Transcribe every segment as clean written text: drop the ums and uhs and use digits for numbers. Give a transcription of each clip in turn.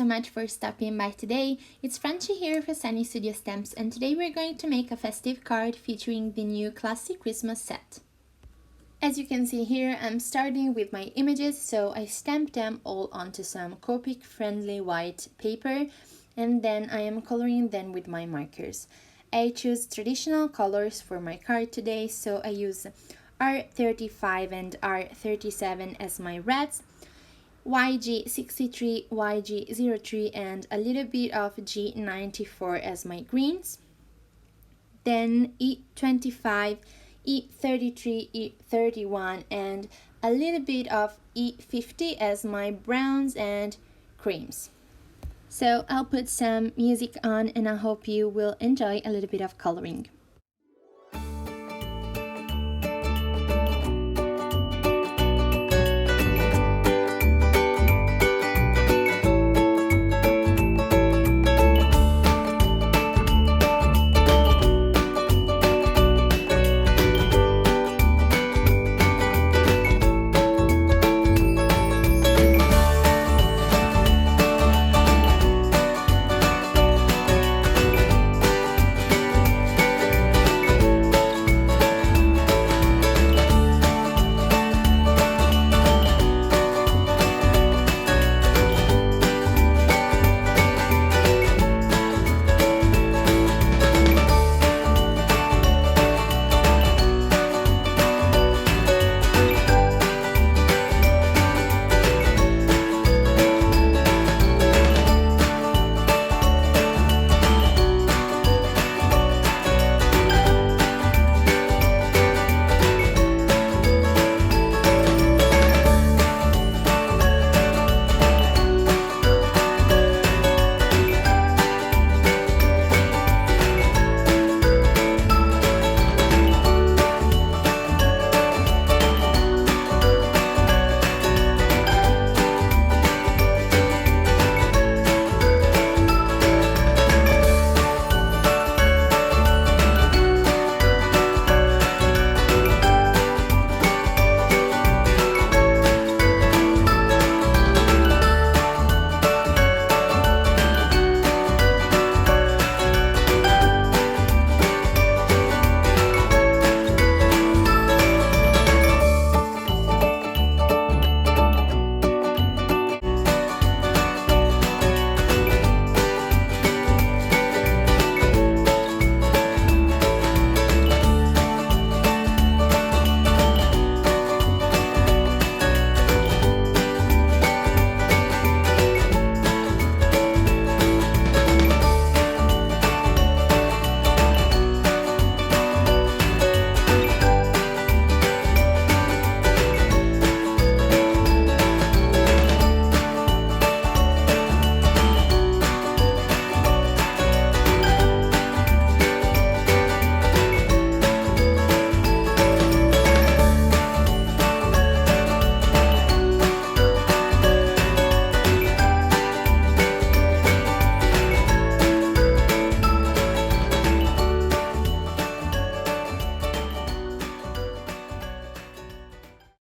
much for stopping by today. It's Franci here for Sunny Studio Stamps, and today we're going to make a festive card featuring the new classic Christmas set. As you can see here, I'm starting with my images, so I stamped them all onto some Copic friendly white paper, and then I am coloring them with my markers. I choose traditional colors for my card today, so I use R35 and R37 as my reds, YG63, YG03 and a little bit of G94 as my greens, then E25, E33, E31 and a little bit of E50 as my browns and creams. So I'll put some music on and I hope you will enjoy a little bit of coloring.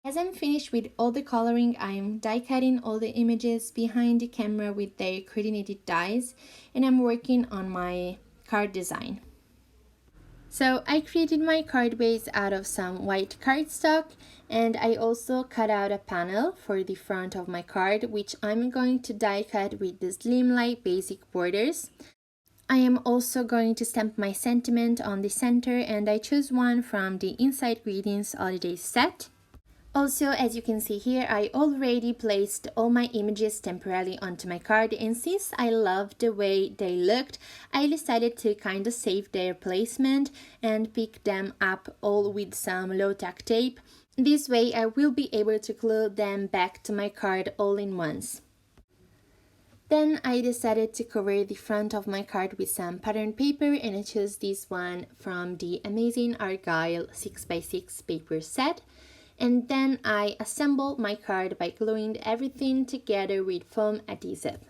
As I'm finished with all the coloring, I'm die cutting all the images behind the camera with their coordinated dies, and I'm working on my card design. So I created my card base out of some white cardstock, and I also cut out a panel for the front of my card, which I'm going to die cut with the Slimline basic borders. I am also going to stamp my sentiment on the center, and I choose one from the Inside Greetings Holiday set. Also, as you can see here, I already placed all my images temporarily onto my card, and since I loved the way they looked, I decided to kind of save their placement and pick them up all with some low-tack tape. This way I will be able to glue them back to my card all in once. Then I decided to cover the front of my card with some pattern paper, and I chose this one from the amazing Argyle 6x6 paper set. And then I assembled my card by gluing everything together with foam adhesive.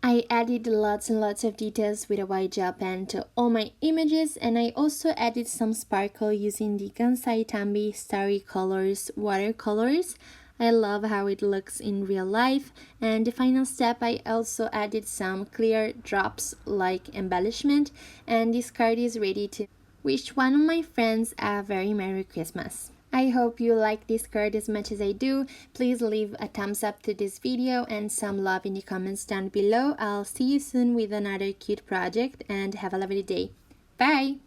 I added lots and lots of details with a white gel pen to all my images, and I also added some sparkle using the Gansai Tambi Starry Colors watercolors. I love how it looks in real life. And the final step, I also added some clear drops like embellishment, and this card is ready to wish one of my friends a very Merry Christmas. I hope you like this card as much as I do. Please leave a thumbs up to this video and some love in the comments down below. I'll see you soon with another cute project, and have a lovely day. Bye!